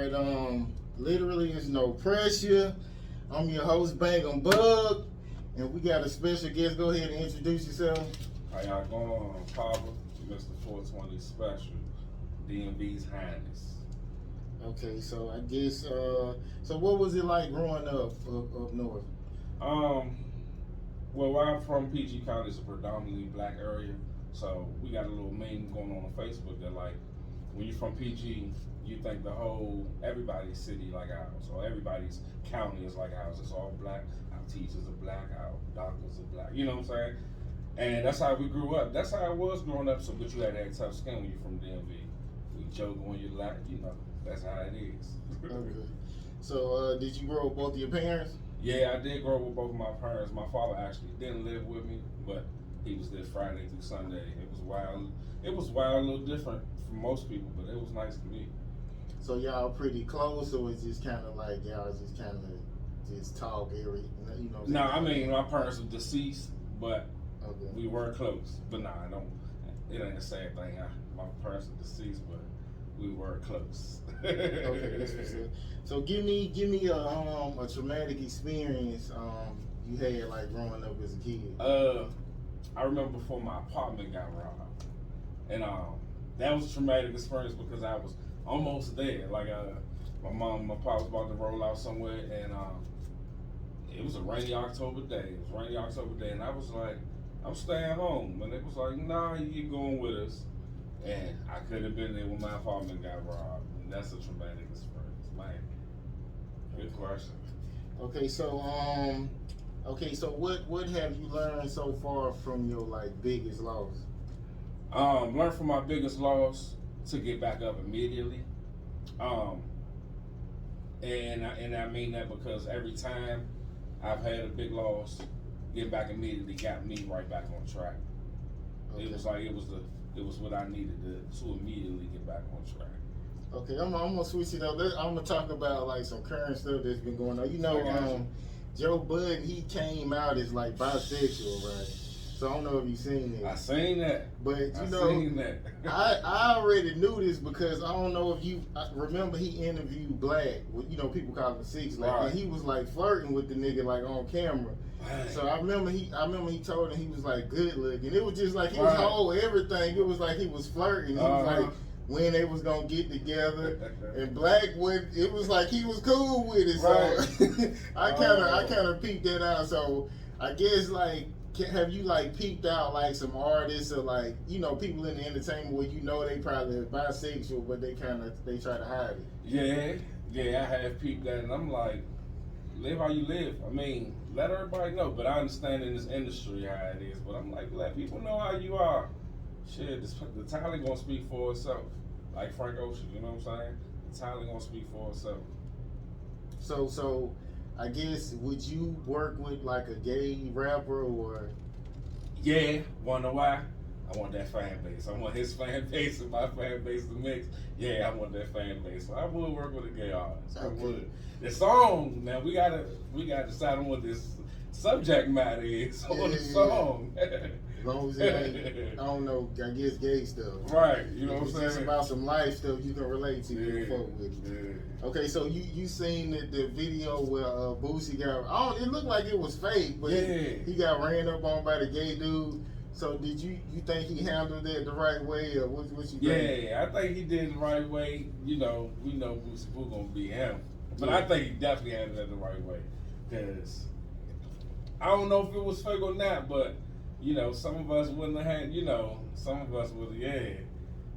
right, literally it's no pressure. I'm your host, Bang Bug, and we got a special guest. Go ahead and introduce yourself. How y'all going? Poppah, Mr. 420 Special, DMV's Highness. Okay, so I guess, so what was it like growing up north? Well, where I'm from, PG County is a predominantly black area, so we got a little meme going on Facebook that like, when you're from PG, you think everybody's city like ours, or everybody's county is like ours. It's all black. Our teachers are black. Our doctors are black. You know what I'm saying? And that's how we grew up. That's how it was growing up. So, but you had that tough skin when you're from DMV. We joke when you're like, that's how it is. Okay. So, did you grow up with both of your parents? Yeah, I did grow up with both of my parents. My father actually didn't live with me, but he was there Friday through Sunday. It was wild. It was wild, a little different from most people, but it was nice to me. So y'all pretty close, or it's just kind of like y'all just kind of just talk every, No, I mean my parents are deceased, but okay. we were close. But nah, it ain't a sad thing. My parents are deceased, but we were close. Okay, that's what's up. So give me a traumatic experience you had like growing up as a kid. I remember before my apartment got robbed, and that was a traumatic experience because I was almost there. Like my mom, my pop was about to roll out somewhere, and it was a rainy October day. And I was like, I'm staying home, and it was like, nah, you going with us. And I could have been there when my apartment got robbed, and that's a traumatic experience, man. Good question. Okay, so what have you learned so far from your like biggest loss? Learn from my biggest loss to get back up immediately. And I mean that because every time I've had a big loss, get back immediately got me right back on track. Okay. It was like it was what I needed to immediately get back on track. Okay, I'm gonna switch it up. I'm gonna talk about like some current stuff that's been going on. Joe Budden, he came out as like bisexual, right? So I don't know if you've seen it. I seen that. But seen that. I already knew this because I don't know if you remember he interviewed Black. People call him Six, like, right. And he was like flirting with the nigga like on camera. Right. So I remember he told him he was like good looking. It was just like he was whole everything. It was like he was flirting. He was like when they was gonna get together, and Black it was like he was cool with it. Right. So I kind of peeped that out. So I guess like. Have you like peeped out like some artists or like people in the entertainment where they probably are bisexual but they try to hide it? Yeah, I have peeped that, and I'm like, live how you live. I mean, let everybody know. But I understand in this industry how it is. But I'm like, let people know how you are. Shit, the talent gonna speak for itself. Like Frank Ocean, you know what I'm saying? The talent gonna speak for itself. So. I guess, would you work with like a gay rapper or? Yeah, wanna know why? I want that fan base. I want his fan base and my fan base to mix. Yeah, I want that fan base. So I would work with a gay artist. Okay. I would. The song, now we gotta decide on what this subject matter is on the song. As long as it ain't, I don't know, I guess gay stuff. Right, you know what I'm saying? It's about some life stuff you can relate to. Yeah. Okay, so you seen the video where Boosie got, it looked like it was fake, but he got ran up on by the gay dude. So did you think he handled that the right way, or what you think? Yeah, I think he did it the right way. We know Boosie Boo gonna be him. But I think he definitely handled it the right way. Because I don't know if it was fake or not, but some of us wouldn't have had, some of us would have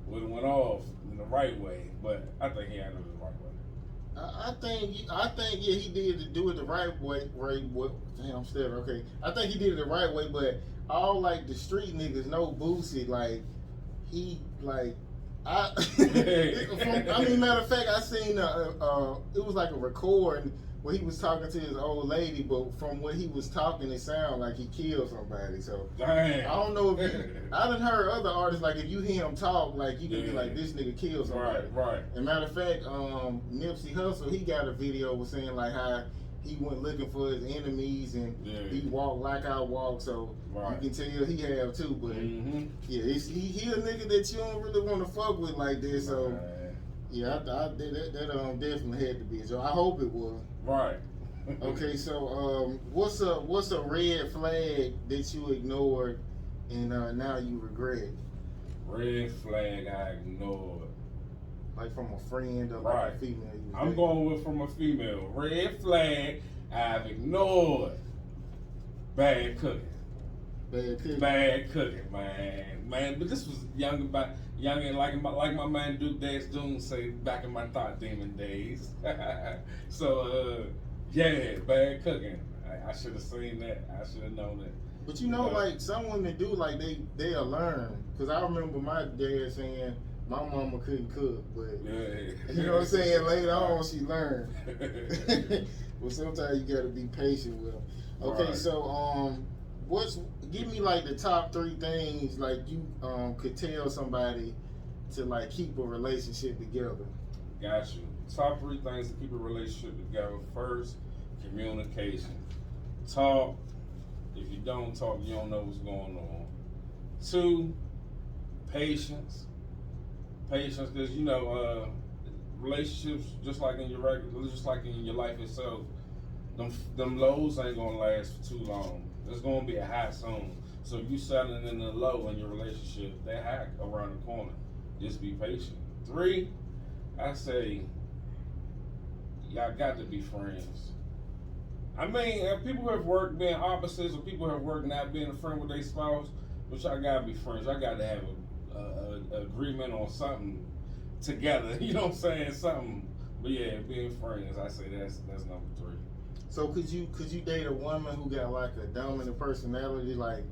went off in the right way. But I think he handled it the right way. I think he did do it the right way. Damn, I'm still okay. I think he did it the right way, but all like the street niggas know Boosie. Like he like matter of fact, I seen it was like a recording where he was talking to his old lady, but from what he was talking, it sounded like he killed somebody. So Dang. I don't know if I done heard other artists like if you hear him talk, like you can be like this nigga killed somebody. Right. And matter of fact, Nipsey Hussle, he got a video was saying like how he went looking for his enemies and he walked like I walk. So you can tell he have too. But he a nigga that you don't really want to fuck with like this. So. Yeah, I did that. Definitely had to be. So I hope it was. Right. Okay, so what's a red flag that you ignored and now you regret? Red flag I ignored. Like from a friend or Right. like a female. I'm going with from a female. Red flag I've ignored. Bad cooking. Bad cooking. Bad cooking, man. But this was young and like my man Duke Dash Doom say back in my thought demon days. So yeah, bad cooking. I should have seen that. I should have known that. But you know, like some women do, like they'll learn. Cause I remember my dad saying my mama couldn't cook, but you know what I'm saying. Later on, she learned. But sometimes you gotta be patient with them. Okay, right. So give me like the top 3 things like you could tell somebody to like keep a relationship together. Got you. Top 3 things to keep a relationship together. First, communication. Talk. If you don't talk, you don't know what's going on. 2, patience. Patience, because you know, relationships just like in your life itself, them lows ain't gonna last for too long. There's gonna be a high soon. So if you settling in the low in your relationship, that high around the corner. Just be patient. 3, I say, y'all got to be friends. I mean, if people have worked being opposites, or people have worked not being a friend with their spouse, but y'all gotta be friends. Y'all gotta have a agreement on something together. You know what I'm saying? Something. But yeah, being friends, I say that's number 3. So could you date a woman who got like a dominant personality, like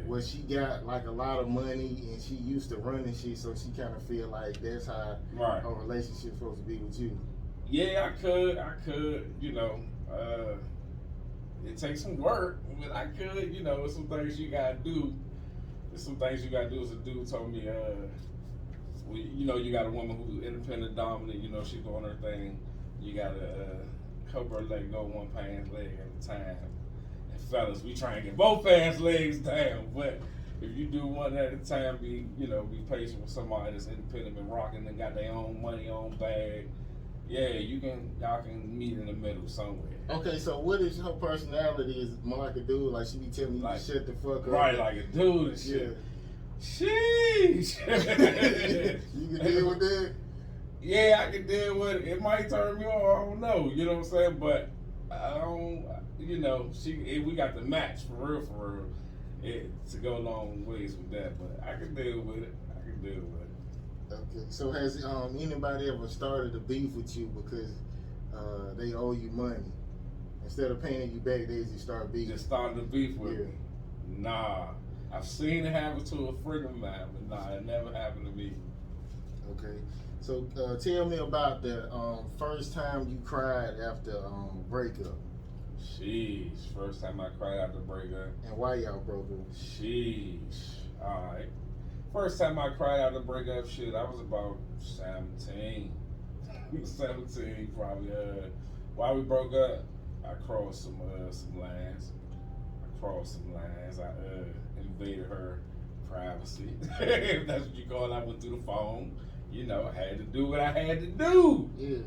where she got like a lot of money and she used to running shit, so she kind of feel like that's how her relationship's supposed to be with you? Yeah, I could. You know, it takes some work, but I could. You know, some things you gotta do. There's some things you gotta do. As a dude told me, you know, you got a woman who's independent, dominant. You know, she's doing her thing. You gotta help her let go one pants leg at a time. And fellas, we try and get both pants legs down, but if you do one at a time, be patient with somebody that's independent and rocking and got their own money, own bag. Yeah, y'all can meet in the middle somewhere. Okay, so what is her personality? Is more like a dude, like she be telling you like, to shut the fuck up? Right, like a dude and shit. Yeah. Sheesh. You can deal with that? Yeah, I can deal with it. It might turn me on, I don't know. You know what I'm saying? But I don't, you know, we got the match for real. To go a long ways with that, but I can deal with it. Okay, so has anybody ever started a beef with you because they owe you money? Instead of paying you back, they just start beefing. Just started a beef with me? Nah. I've seen it happen to a friend of mine, but nah, it never happened to me. Okay, so tell me about the first time you cried after a breakup. Sheesh, first time I cried after a breakup. And why y'all broke up? Sheesh, alright. First time I cried after a breakup, shit, I was about 17. 17 probably. Why we broke up, I crossed some lines. I invaded her privacy. If that's what you call it. I went through the phone. You know, I had to do what I had to do. Yeah.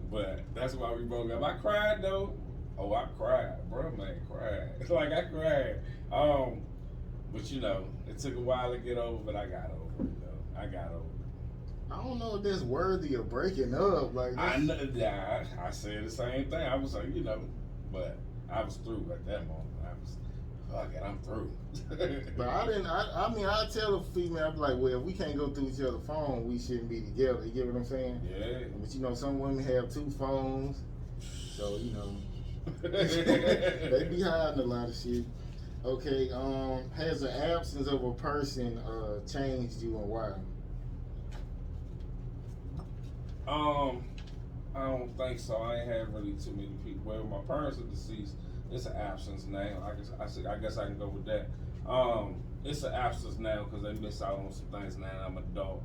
But that's why we broke up. I cried though. Oh, I cried. Bro, man, cried. Like I cried. But you know, it took a while to get over, but I got over it though. I don't know if that's worthy of breaking up. Like I know, I said the same thing. I was like, you know, but I was through at that moment. Fuck it, I'm through. But I mean, I tell a female, I'm like, well, if we can't go through each other's phone, we shouldn't be together. You get what I'm saying? Yeah. But you know, some women have 2 phones, so you know, they be hiding a lot of shit. Okay, has the absence of a person changed you and why? I don't think so. I ain't had really too many people. Well, my parents are deceased. It's an absence now. I guess I can go with that. It's an absence now because they miss out on some things now. I'm an adult,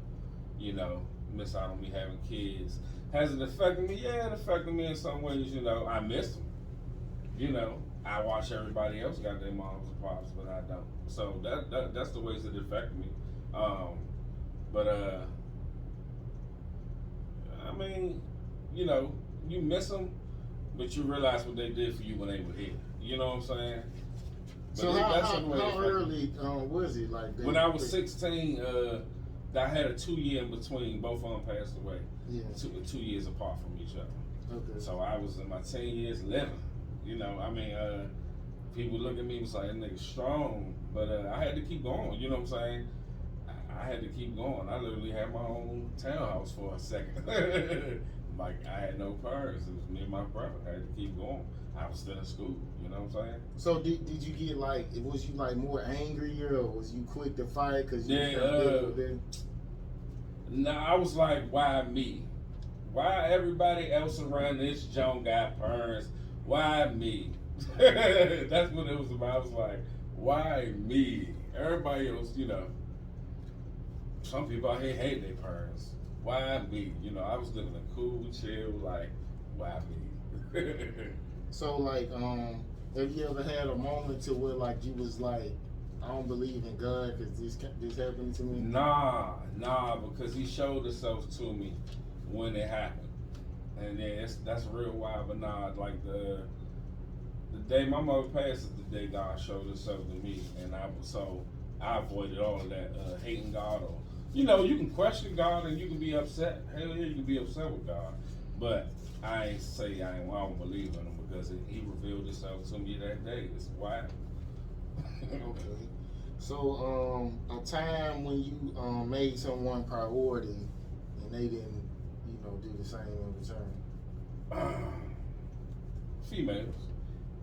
you know, miss out on me having kids. Has it affected me? Yeah, it affected me in some ways. You know, I miss them. You know, I watch everybody else got their moms and pops, but I don't. So that's the ways it affected me. I mean, you know, you miss them, but you realize what they did for you when they were here. You know what I'm saying? But so how early was it? Like when I was 16, I had a 2 year in between. Both of them passed away. Yeah. 2 years apart from each other. Okay. So I was in my 10 years living. You know, I mean, people look at me and was like, that nigga strong. But I had to keep going. You know what I'm saying? I had to keep going. I literally had my own townhouse for a second. Like, I had no parents. It was me and my brother. I had to keep going. I was still in school. You know what I'm saying? So did you get like, was you like more angrier, or was you quick to fight? Cause you Nah, I was like, why me? Why everybody else around this junk got parents? Why me? That's what it was about. I was like, why me? Everybody else, you know. Some people out here hate their parents. Why me? You know, I was living a cool, chill, like, why me? So like, have you ever had a moment to where like you was like, I don't believe in God because this happened to me? Nah, because he showed himself to me when it happened, and then that's real wild. But nah, like the day my mother passed is the day God showed himself to me, and I avoided all of that hating God, or you know, you can question God and you can be upset. Hell yeah, you can be upset with God, but I ain't say I don't believe in him because he revealed himself to me that day. It's wild. Okay. So, a time when you made someone priority and they didn't, you know, do the same in return.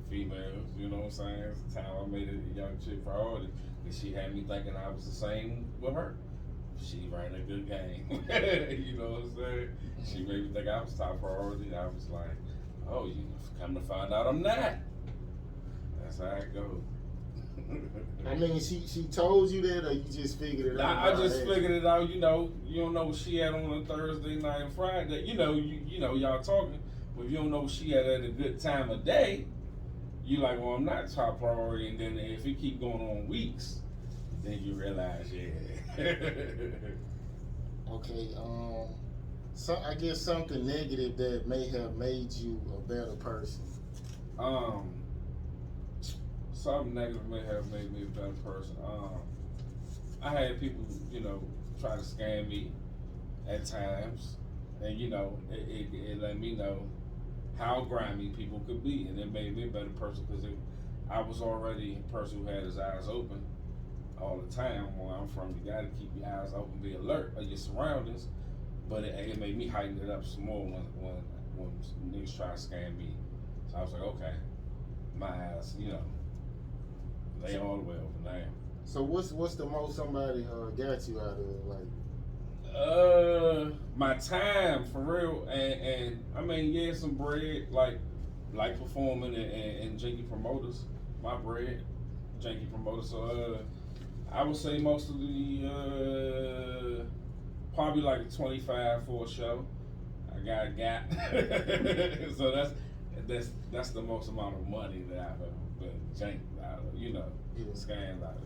Females, you know what I'm saying? It's the time I made a young chick priority, and she had me thinking I was the same with her. She ran a good game. You know what I'm saying? She made me think I was top priority. I was like, oh, you come to find out I'm not. That's how it goes. I mean, she told you that, or you just figured it out? I just figured it out. You know, you don't know what she had on a Thursday night and Friday. You know, you know, y'all talking, but if you don't know what she had at a good time of day, you like, well, I'm not top priority. And then if it keep going on weeks, then you realize, yeah. Okay. So I guess something negative that may have made you a better person. Something negative may have made me a better person. I had people, you know, try to scam me at times, and you know, it let me know how grimy people could be, and it made me a better person because I was already a person who had his eyes open all the time. Where I'm from, you got to keep your eyes open, be alert of your surroundings. But it made me heighten it up some more when niggas try to scam me. So I was like, okay, my eyes, you know, they all the way open now. So what's the most somebody got you out of, like? My time for real, and I mean, yeah, some bread, like performing and janky promoters. My bread, janky promoters. So I would say most of the probably like 25 for a show. I got a gap. So that's the most amount of money that I've ever been janked out of, you know, scammed out of.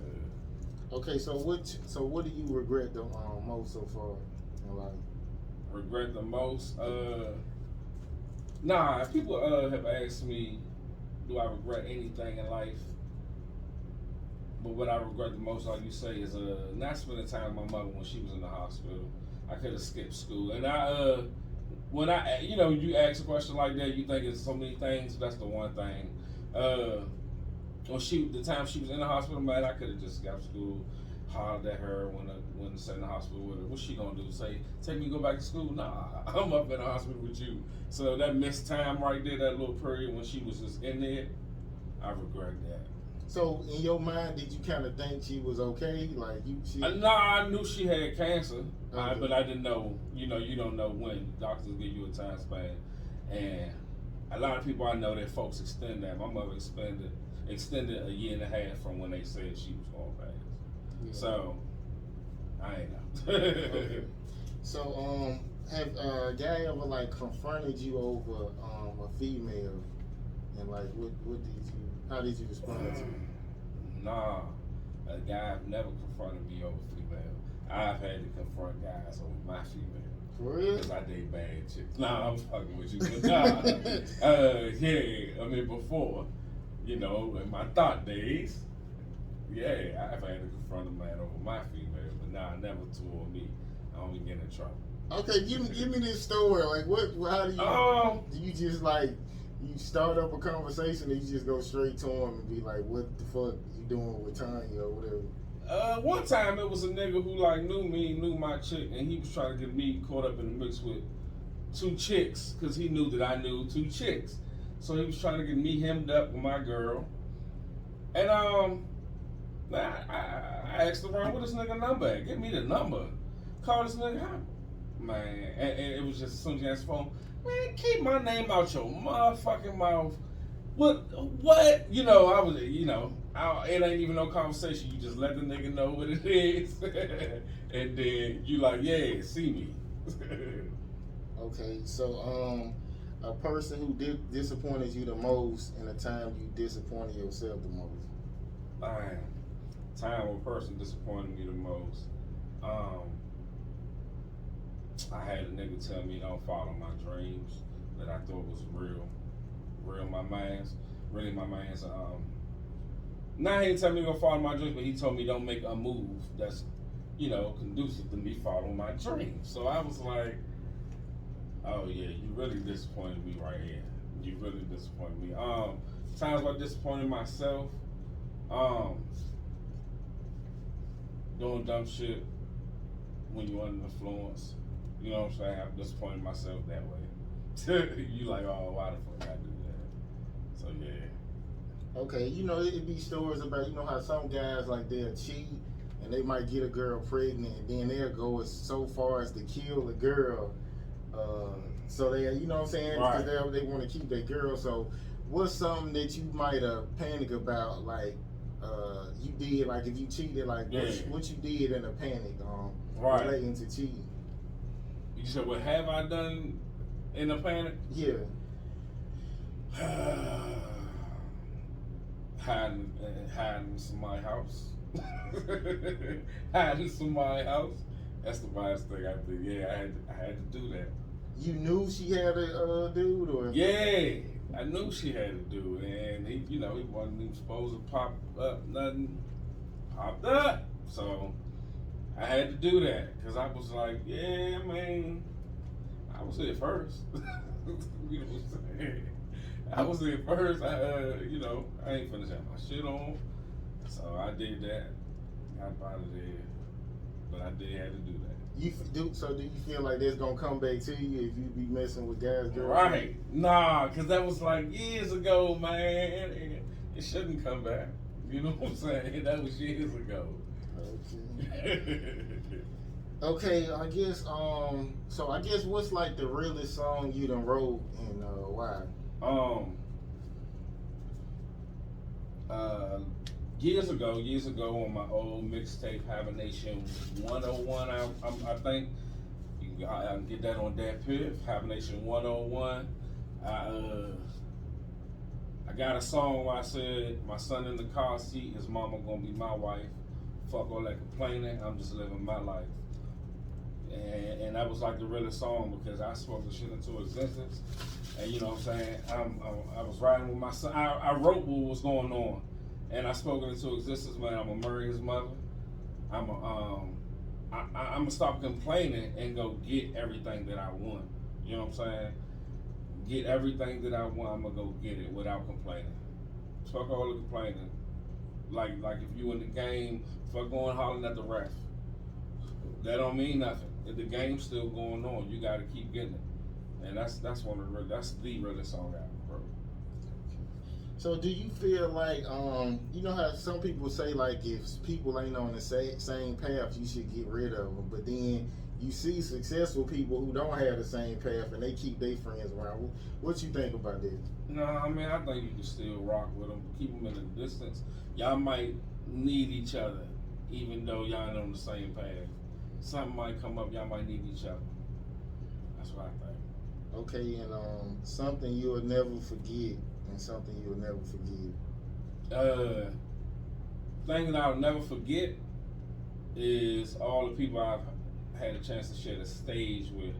Okay, so what do you regret the most so far in life? Regret the most? Nah, if people have asked me, do I regret anything in life? But what I regret the most, like you say, is not spending time with my mother when she was in the hospital. I could have skipped school, and when I, you know, you ask a question like that, you think it's so many things. That's the one thing. The time she was in the hospital, man, I could have just got to school, hollered at her when sat in the hospital with her. What's she gonna do? Say, take me to go back to school? Nah, I'm up in the hospital with you. So that missed time right there, that little period when she was just in there, I regret that. So in your mind, did you kind of think she was okay? Like I knew she had cancer, okay. But I didn't know. You know, you don't know when. Doctors give you a time span, and a lot of people I know that folks extend that. My mother extended a year and a half from when they said she was going to pass. Yeah. So I ain't know. Okay. So have a guy ever like confronted you over a female, and like how did you respond to it? Nah, a guy never confronted me over female. I've had to confront guys over my female. For real? Because I date bad chicks. Nah, I'm fucking with you. But nah. Yeah, I mean, before, you know, in my thought days, yeah, I've had to confront a man over my female. But nah, never toward me. I don't be getting in trouble. Okay, give me this story. Like, how do you just like, you start up a conversation and you just go straight to him and be like, what the fuck you doing with Tanya or whatever? One time it was a nigga who like knew me, knew my chick, and he was trying to get me caught up in the mix with two chicks because he knew that I knew two chicks. So he was trying to get me hemmed up with my girl. And I asked around, what this nigga number at? Give me the number. Call this nigga out. Man, and it was just as soon as you answer the phone, man, keep my name out your motherfucking mouth. What? You know, I was, you know, it ain't even no conversation. You just let the nigga know what it is. And then you like, yeah, see me. Okay, so a person who disappointed you the most in a time you disappointed yourself the most. Time a person disappointed me the most. I had a nigga tell me don't follow my dreams that I thought was real my man's. Now he didn't tell me to go follow my dreams, but he told me don't make a move that's, you know, conducive to me following my dreams. So I was like, oh yeah, you really disappointed me right here. You really disappointed me. Times I disappointed myself, doing dumb shit when you're under influence. You know what I'm saying? I've disappointed myself that way. You like, oh, why the fuck I do that? So yeah. Okay, you know, it'd be stories about, you know how some guys, like, they'll cheat and they might get a girl pregnant and then they'll go so far as to kill the girl. So they, you know what I'm saying? Right. Because they want to keep their girl. So what's something that you might panic about, like, you did, like if you cheated, like what you did in a panic right. relating to cheating? You said, what have I done in a panic? Yeah. Hiding in somebody's house. Hiding in somebody's house. That's the last thing I did. Yeah, I had to do that. You knew she had a dude, or? Yeah, I knew she had a dude, and he, you know, he wasn't even supposed to pop up. Nothing popped up, so I had to do that because I was like, yeah, man, I was there first. You know what I'm saying? I was there first. You know, I ain't finished having my shit on, so I did that. Got out of there, but I did have to do that. So do you feel like that's gonna come back to you if you be messing with guys, girls? Right? Nah, because that was like years ago, man. It shouldn't come back. You know what I'm saying? That was years ago. Okay. Okay, I guess. So I guess what's like the realest song you done wrote and why? Years ago on my old mixtape, Hibernation 101, I think I can get that on that piff, Hibernation 101. I got a song where I said, my son in the car seat, his mama gonna be my wife. Fuck all that complaining, I'm just living my life. And that was like the realest song because I spoke the shit into existence. And you know what I'm saying? I was riding with my son. I wrote what was going on. And I spoke it into existence, man. I'm gonna marry his mother. I'm gonna stop complaining and go get everything that I want. You know what I'm saying? Get everything that I want. I'm gonna go get it without complaining. Fuck all the complaining. Like if you in the game, fuck going hollering at the ref. That don't mean nothing. If the game's still going on, you gotta keep getting it. And that's the realest song out, bro. So do you feel like, you know how some people say like if people ain't on the same path, you should get rid of them. But then you see successful people who don't have the same path and they keep their friends around. What you think about that? No, I mean, I think you can still rock with them. Keep them in the distance. Y'all might need each other, even though y'all ain't on the same path. Something might come up, y'all might need each other. That's what I think. Okay, and something you'll never forget and something you'll never forget. Thing that I'll never forget, is all the people I've had a chance to share the stage with.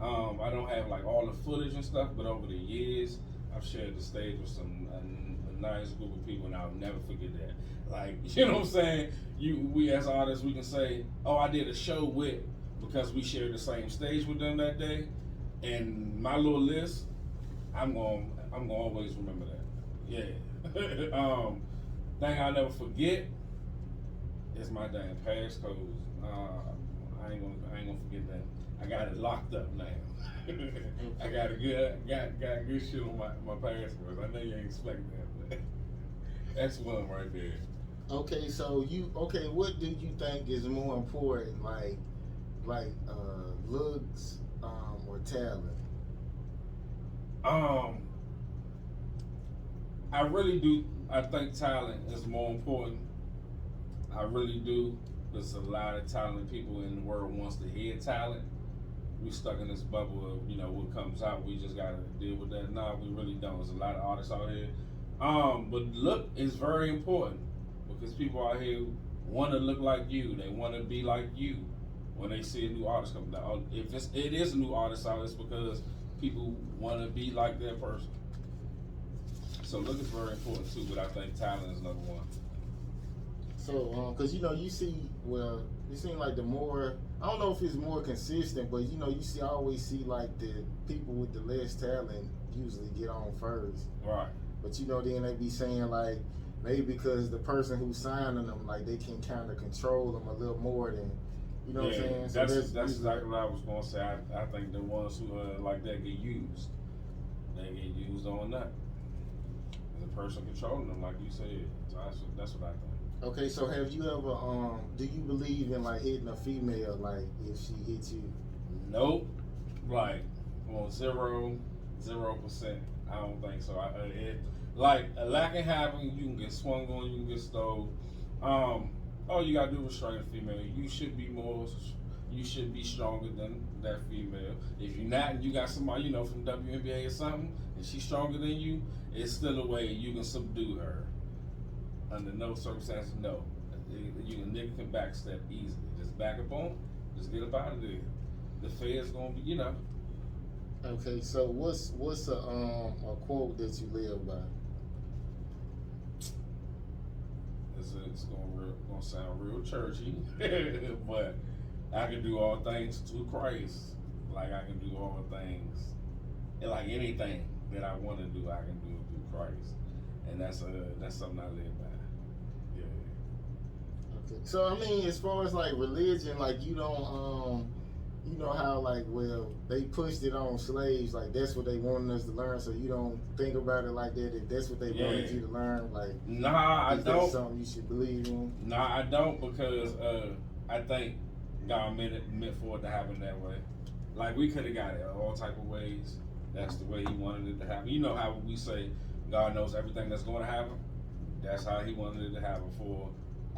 I don't have like all the footage and stuff, but over the years, I've shared the stage with a nice group of people, and I'll never forget that. Like, you know what I'm saying? We as artists, we can say, "Oh, I did a show with," because we shared the same stage with them that day. And my little list, I'm gonna always remember that. Yeah. Thing I'll never forget is my damn passcodes. I ain't gonna forget that. I got it locked up now. I got good shit on my passwords. I know you ain't expecting that, but that's one right there. Okay, so what do you think is more important, like looks, or talent? I really do. I think talent is more important. I really do. There's a lot of talented people in the world wants to hear talent. We stuck in this bubble of, what comes out, we just gotta deal with that. Nah, we really don't. There's a lot of artists out here. But look is very important because people out here want to look like you. They want to be like you when they see a new artist come down. If it is a new artist out, it's because people want to be like that person. So look is very important too, but I think talent is number one. So, because you see, it seems like the more, I don't know if it's more consistent, but I always see like the people with the less talent usually get on first. Right. But then they be saying like maybe because the person who's signing them, like they can kind of control them a little more than, what I'm saying? So that's exactly what I was gonna say. I think the ones who like that get used. They get used on that. The person controlling them, like you said. So that's what I think. Okay, so have you ever do you believe in like hitting a female, like if she hits you? Nope. Like on 0%. I don't think so. Like a lack can happen. You can get swung on. You can get stole. All you gotta do is restrain a female. You should be stronger than that female. If you're not, and you got somebody from WNBA or something, and she's stronger than you, it's still a way you can subdue her. Under no circumstances, no. Nigga can backstep easily. Just back up on, just get up out of there. The feds gonna be, Okay, so what's a quote that you live by? It's gonna sound real churchy, but I can do all things through Christ. Like I can do all things, and like anything that I want to do, I can do it through Christ, and that's something I live by. Okay. So I mean, as far as like religion, like you don't how like they pushed it on slaves, like that's what they wanted us to learn. So you don't think about it like that. If that's what they wanted you to learn, like nah, I don't. Something you should believe in. Nah, I don't because I think God meant for it to happen that way. Like we could have got it all type of ways. That's the way He wanted it to happen. You know how we say God knows everything that's going to happen. That's how He wanted it to happen for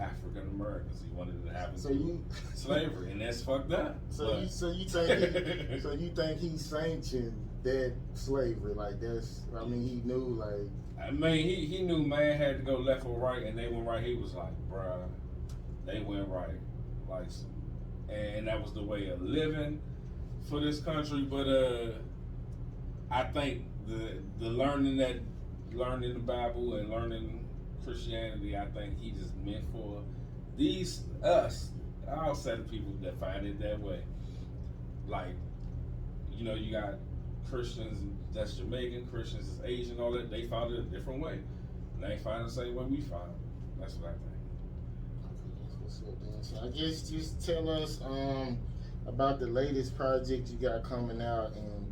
African Americans. He wanted it to happen through slavery, and that's fucked up. So you think He sanctioned that slavery? Like He knew like. I mean, he knew man had to go left or right, and they went right. He was like, bruh, they went right, like, and that was the way of living for this country. But I think the learning the Bible and learning Christianity, I think He just meant for us, all set of people that find it that way. Like, you got Christians that's Jamaican, Christians that's Asian, all that. They found it a different way. And they find it the same way we find it. That's what I think. Okay, that's what's up, Dan. So I guess just tell us about the latest project you got coming out and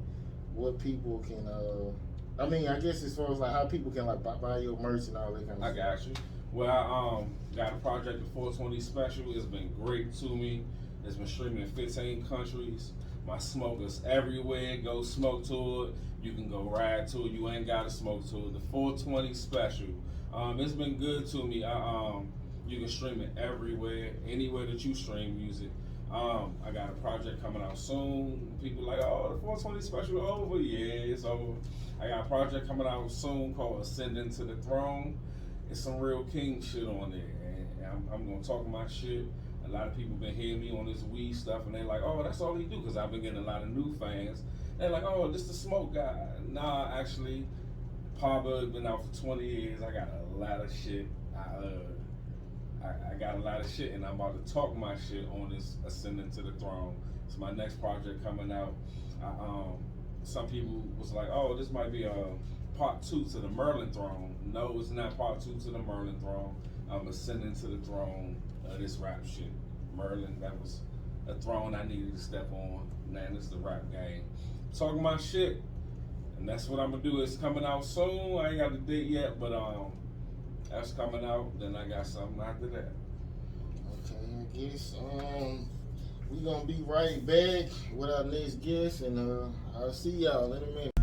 what people can I guess as far as like how people can like buy your merch and all that kind of stuff. I got you. Well, I got a project, the 420 special. It's been great to me. It's been streaming in 15 countries. My smoke is everywhere. Go smoke to it. You can go ride to it. You ain't got to smoke to it. The 420 special. It's been good to me. You can stream it everywhere, anywhere that you stream music. I got a project coming out soon. People like, oh, the 420 special over. Yeah, it's over. I got a project coming out soon called Ascending to the Throne. It's some real king shit on there, and I'm gonna talk my shit. A lot of people been hearing me on this weed stuff, and they're like, "Oh, that's all he do," because I've been getting a lot of new fans. They're like, "Oh, this the smoke guy." Nah, actually, Poppah been out for 20 years. I got a lot of shit. I got a lot of shit, and I'm about to talk my shit on this Ascending to the Throne. It's my next project coming out. Some people was like, "Oh, this might be a part 2 to the Merlin throne." No, it's not part 2 to the Merlin throne. I'm ascending to the throne of this rap shit. Merlin, that was a throne I needed to step on. Now it's the rap game. Talking my shit, and that's what I'm gonna do. It's coming out soon. I ain't got the date yet, but that's coming out. Then I got something after that. Okay, I guess we gonna be right back with our next guest, and I'll see y'all in a minute.